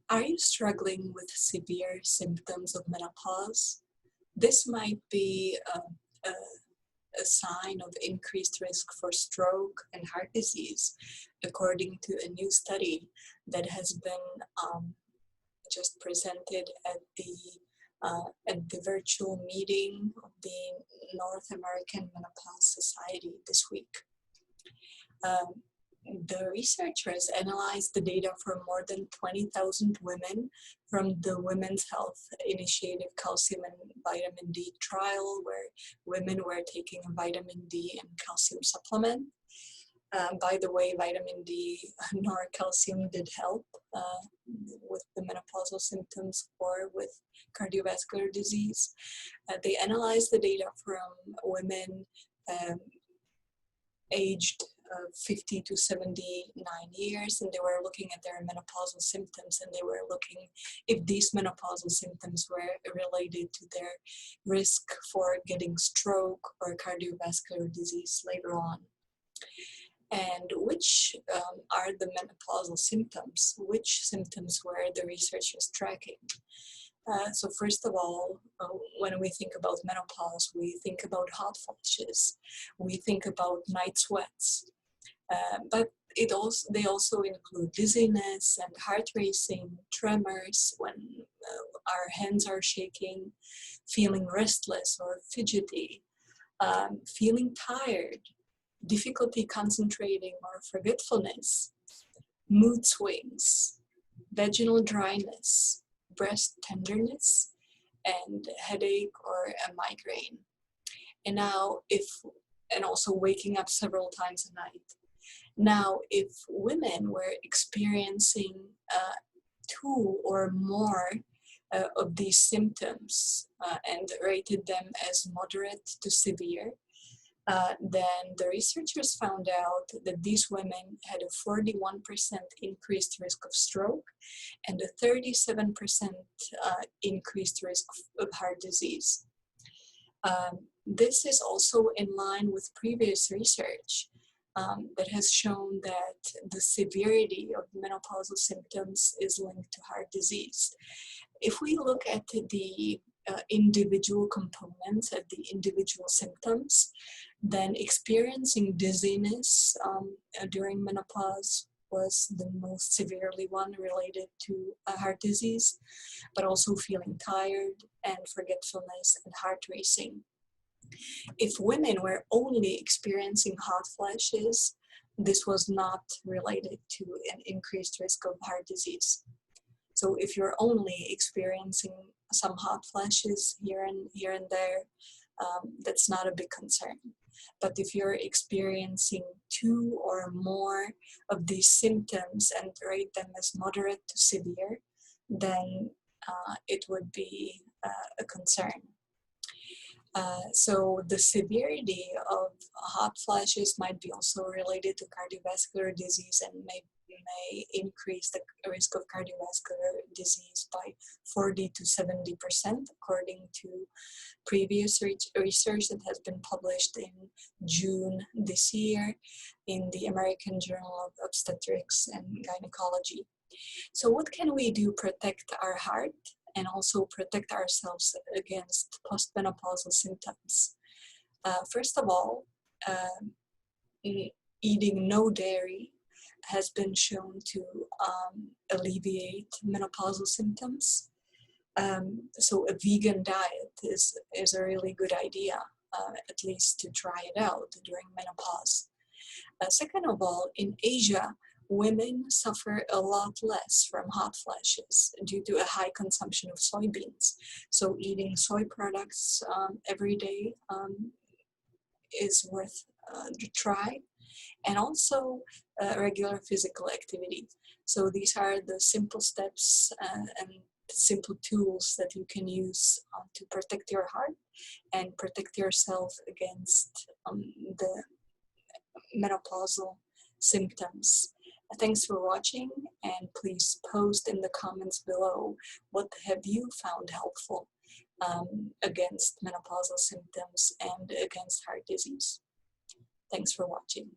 Are you struggling with severe symptoms of menopause? This might be a sign of increased risk for stroke and heart disease, according to a new study that has been just presented at the virtual meeting of the North American Menopausal Society this week. The researchers analyzed the data from more than 20,000 women from the Women's Health Initiative Calcium and Vitamin D trial, where women were taking a vitamin D and calcium supplement. By the way, vitamin D nor calcium did help with the menopausal symptoms or with cardiovascular disease. They analyzed the data from women aged 50 to 79 years, and they were looking at their menopausal symptoms, and they were looking if these menopausal symptoms were related to their risk for getting stroke or cardiovascular disease later on. And which are the menopausal symptoms? Which symptoms were the researchers tracking? So first of all, when we think about menopause, we think about hot flashes, we think about night sweats, but they also include dizziness and heart racing, tremors when our hands are shaking, feeling restless or fidgety, feeling tired, difficulty concentrating or forgetfulness, mood swings, vaginal dryness, breast tenderness, and headache or a migraine. And also waking up several times a night. Now, if women were experiencing 2 or more of these symptoms and rated them as moderate to severe, then the researchers found out that these women had a 41% increased risk of stroke and a 37% increased risk of heart disease. This is also in line with previous research that has shown that the severity of menopausal symptoms is linked to heart disease. If we look at the individual components, at the individual symptoms, then experiencing dizziness during menopause was the most severely one related to heart disease, but also feeling tired and forgetfulness and heart racing. If women were only experiencing hot flashes, this was not related to an increased risk of heart disease. So if you're only experiencing some hot flashes here and there, that's not a big concern. But if you're experiencing 2 or more of these symptoms and rate them as moderate to severe, then it would be a concern. So the severity of hot flashes might be also related to cardiovascular disease and may increase the risk of cardiovascular disease by 40 to 70%, according to previous research that has been published in June this year in the American Journal of Obstetrics and Gynecology. So what can we do to protect our heart and also protect ourselves against postmenopausal symptoms? First of all, eating no dairy has been shown to alleviate menopausal symptoms. So a vegan diet is a really good idea, at least to try it out during menopause. Second of all, in Asia, women suffer a lot less from hot flashes due to a high consumption of soybeans. So eating soy products every day is worth the try, and also regular physical activity. So these are the simple steps and simple tools that you can use to protect your heart and protect yourself against the menopausal symptoms. Thanks for watching, and please post in the comments below what have you found helpful against menopausal symptoms and against heart disease. Thanks for watching.